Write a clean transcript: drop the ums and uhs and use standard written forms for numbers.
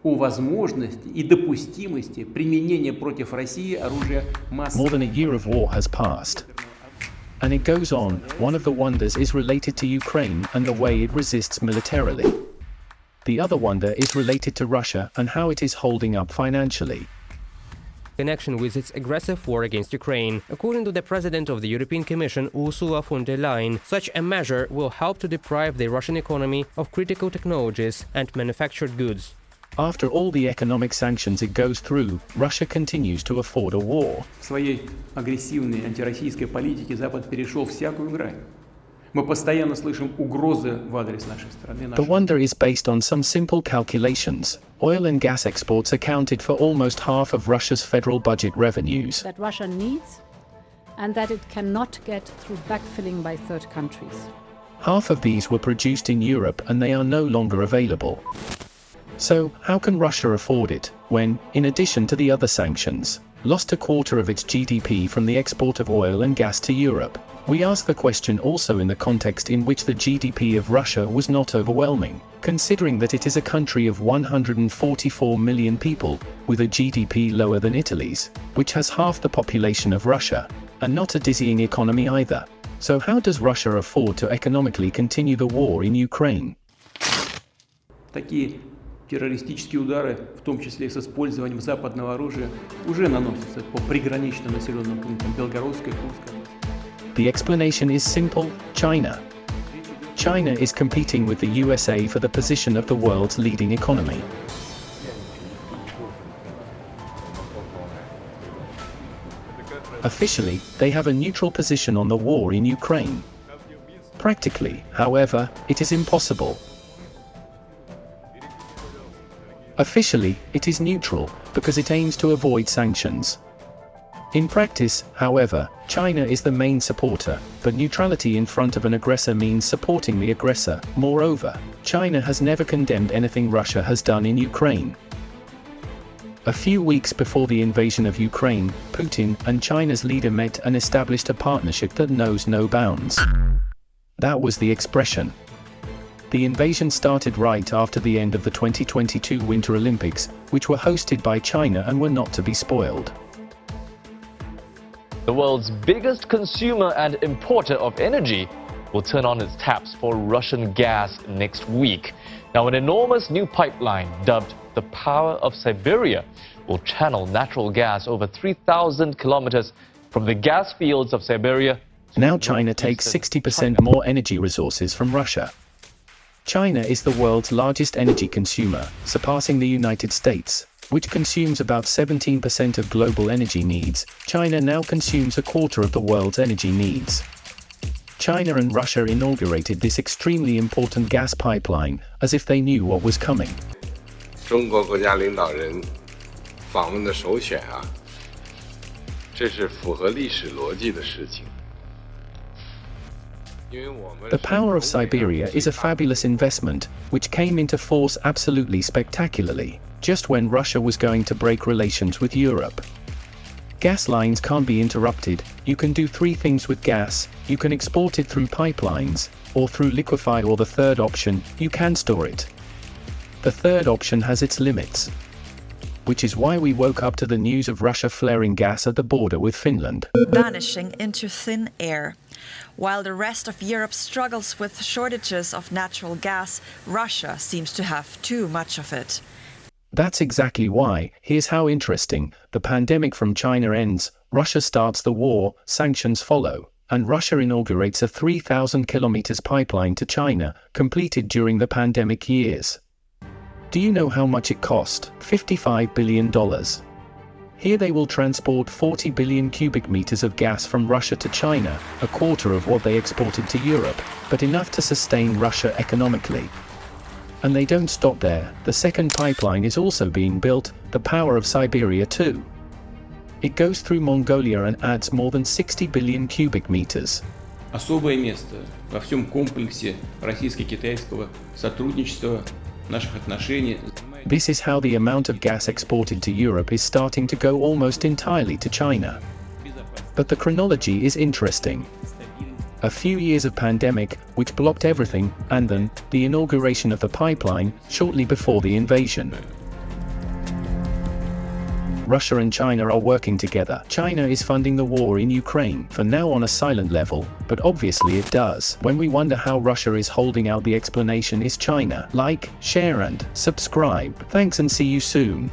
о возможности и допустимости применения против России оружия массового. More than a year of war has passed. And it goes on. One of the wonders is related to Ukraine and the way it resists militarily. The other wonder is related to Russia and how it is holding up financially. Connection with its aggressive war against Ukraine. According to the President of the European Commission, Ursula von der Leyen, such a measure will help to deprive the Russian economy of critical technologies and manufactured goods. After all the economic sanctions it goes through, Russia continues to afford a war. В своей агрессивной антироссийской политике Запад перешел всякую грань. Мы постоянно слышим угрозы в адрес нашей страны. The wonder is based on some simple calculations. Oil and gas exports accounted for almost half of Russia's federal budget revenues. That Russia needs and that it cannot get through backfilling by third countries. Half of these were produced in Europe and they are no longer available. So, how can Russia afford it when, in addition to the other sanctions, lost a quarter of its GDP from the export of oil and gas to Europe? We ask the question also in the context in which the GDP of Russia was not overwhelming, considering that it is a country of 144 million people, with a GDP lower than Italy's, which has half the population of Russia, and not a dizzying economy either. So how does Russia afford to economically continue the war in Ukraine? Такие террористические удары, в том числе с использованием западного оружия, уже наносятся по приграничным населенным пунктам Белгородской и Курской. The explanation is simple: China. China is competing with the USA for the position of the world's leading economy. Officially, they have a neutral position on the war in Ukraine. Practically, however, it is impossible. Officially, it is neutral, because it aims to avoid sanctions. In practice, however, China is the main supporter, but neutrality in front of an aggressor means supporting the aggressor. Moreover, China has never condemned anything Russia has done in Ukraine. A few weeks before the invasion of Ukraine, Putin and China's leader met and established a partnership that knows no bounds. That was the expression. The invasion started right after the end of the 2022 Winter Olympics, which were hosted by China and were not to be spoiled. The world's biggest consumer and importer of energy will turn on its taps for Russian gas next week. Now, an enormous new pipeline dubbed the Power of Siberia will channel natural gas over 3,000 kilometers from the gas fields of Siberia. Now China takes 60% more energy resources from Russia. China is the world's largest energy consumer, surpassing the United States, which consumes about 17% of global energy needs. China now consumes a quarter of the world's energy needs. China and Russia inaugurated this extremely important gas pipeline, as if they knew what was coming. 中国国家领导人访问的首选啊，这是符合历史逻辑的事情。 The Power of Siberia is a fabulous investment, which came into force absolutely spectacularly, just when Russia was going to break relations with Europe. Gas lines can't be interrupted. You can do three things with gas: you can export it through pipelines, or through liquefy, or the third option, you can store it. The third option has its limits. Which is why we woke up to the news of Russia flaring gas at the border with Finland. Vanishing into thin air. While the rest of Europe struggles with shortages of natural gas, Russia seems to have too much of it. That's exactly why. Here's how interesting. The pandemic from China ends, Russia starts the war, sanctions follow, and Russia inaugurates a 3,000 kilometers pipeline to China, completed during the pandemic years. Do you know how much it cost? $55 billion. Here they will transport 40 billion cubic meters of gas from Russia to China, a quarter of what they exported to Europe, but enough to sustain Russia economically. And they don't stop there. The second pipeline is also being built, the Power of Siberia 2. It goes through Mongolia and adds more than 60 billion cubic meters. Особое место во всем комплексе российско-китайского сотрудничества, наших отношений. This is how the amount of gas exported to Europe is starting to go almost entirely to China. But the chronology is interesting. A few years of pandemic, which blocked everything, and then, the inauguration of the pipeline, shortly before the invasion. Russia and China are working together. China is funding the war in Ukraine, for now on a silent level, but obviously it does. When we wonder how Russia is holding out, the explanation is China. Like, share and subscribe. Thanks and see you soon.